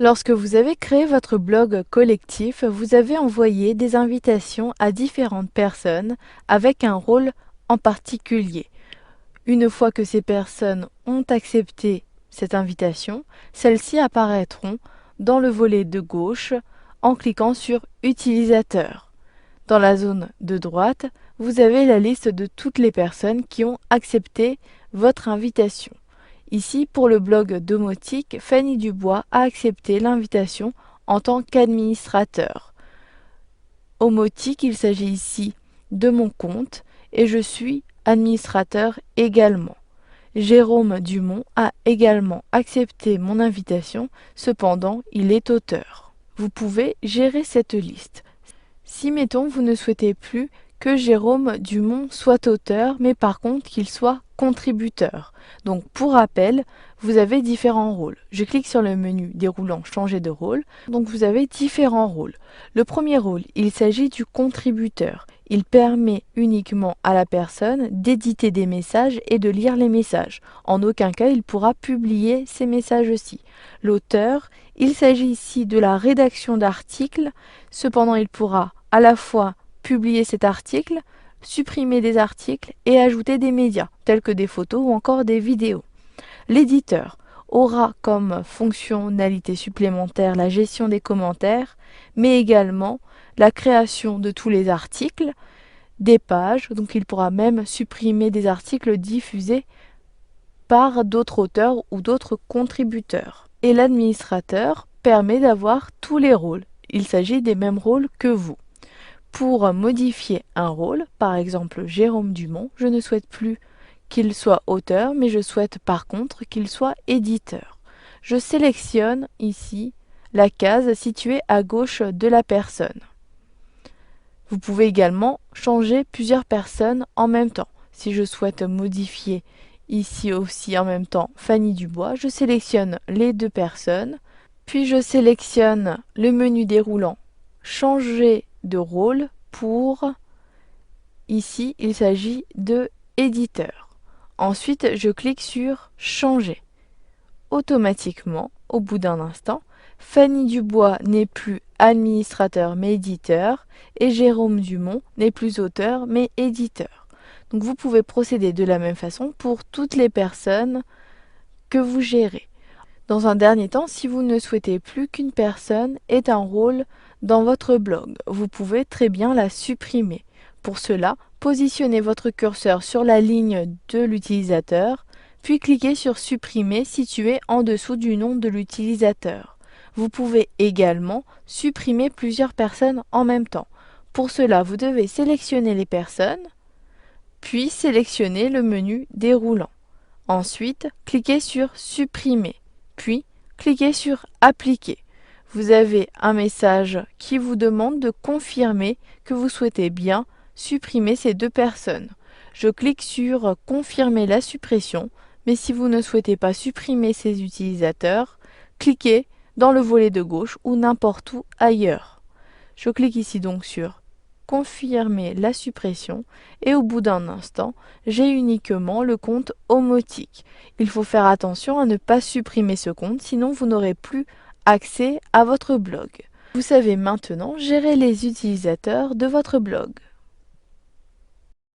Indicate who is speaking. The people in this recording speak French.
Speaker 1: Lorsque vous avez créé votre blog collectif, vous avez envoyé des invitations à différentes personnes avec un rôle en particulier. Une fois que ces personnes ont accepté cette invitation, celles-ci apparaîtront dans le volet de gauche en cliquant sur Utilisateur. Dans la zone de droite, vous avez la liste de toutes les personnes qui ont accepté votre invitation. Ici, pour le blog domotique, Fanny Dubois a accepté l'invitation en tant qu'administrateur. Omotique, il s'agit ici de mon compte et je suis administrateur également. Jérôme Dumont a également accepté mon invitation, cependant il est auteur. Vous pouvez gérer cette liste. Si, mettons, vous ne souhaitez plus que Jérôme Dumont soit auteur, mais par contre qu'il soit contributeur. Donc, pour rappel, vous avez différents rôles. Je clique sur le menu déroulant Changer de rôle. Donc, vous avez différents rôles. Le premier rôle, il s'agit du contributeur. Il permet uniquement à la personne d'éditer des messages et de lire les messages. En aucun cas, il pourra publier ces messages-ci. L'auteur, il s'agit ici de la rédaction d'articles. Cependant, il pourra à la fois publier cet article, supprimer des articles et ajouter des médias, tels que des photos ou encore des vidéos. L'éditeur aura comme fonctionnalité supplémentaire la gestion des commentaires, mais également la création de tous les articles, des pages, donc il pourra même supprimer des articles diffusés par d'autres auteurs ou d'autres contributeurs. Et l'administrateur permet d'avoir tous les rôles. Il s'agit des mêmes rôles que vous. Pour modifier un rôle, par exemple Jérôme Dumont, je ne souhaite plus qu'il soit auteur, mais je souhaite par contre qu'il soit éditeur. Je sélectionne ici la case située à gauche de la personne. Vous pouvez également changer plusieurs personnes en même temps. Si je souhaite modifier ici aussi en même temps Fanny Dubois, je sélectionne les deux personnes, puis je sélectionne le menu déroulant Changer de rôle pour, ici il s'agit de éditeur. Ensuite je clique sur Changer. Automatiquement, au bout d'un instant, Fanny Dubois n'est plus administrateur mais éditeur et Jérôme Dumont n'est plus auteur mais éditeur. Donc vous pouvez procéder de la même façon pour toutes les personnes que vous gérez. Dans un dernier temps, si vous ne souhaitez plus qu'une personne ait un rôle dans votre blog, vous pouvez très bien la supprimer. Pour cela, positionnez votre curseur sur la ligne de l'utilisateur, puis cliquez sur Supprimer situé en dessous du nom de l'utilisateur. Vous pouvez également supprimer plusieurs personnes en même temps. Pour cela, vous devez sélectionner les personnes, puis sélectionner le menu déroulant. Ensuite, cliquez sur Supprimer, puis cliquez sur Appliquer. Vous avez un message qui vous demande de confirmer que vous souhaitez bien supprimer ces deux personnes. Je clique sur Confirmer la suppression, mais si vous ne souhaitez pas supprimer ces utilisateurs, cliquez dans le volet de gauche ou n'importe où ailleurs. Je clique ici donc sur Confirmer la suppression et au bout d'un instant, j'ai uniquement le compte Omotique. Il faut faire attention à ne pas supprimer ce compte, sinon vous n'aurez plus accès à votre blog. Vous savez maintenant gérer les utilisateurs de votre blog.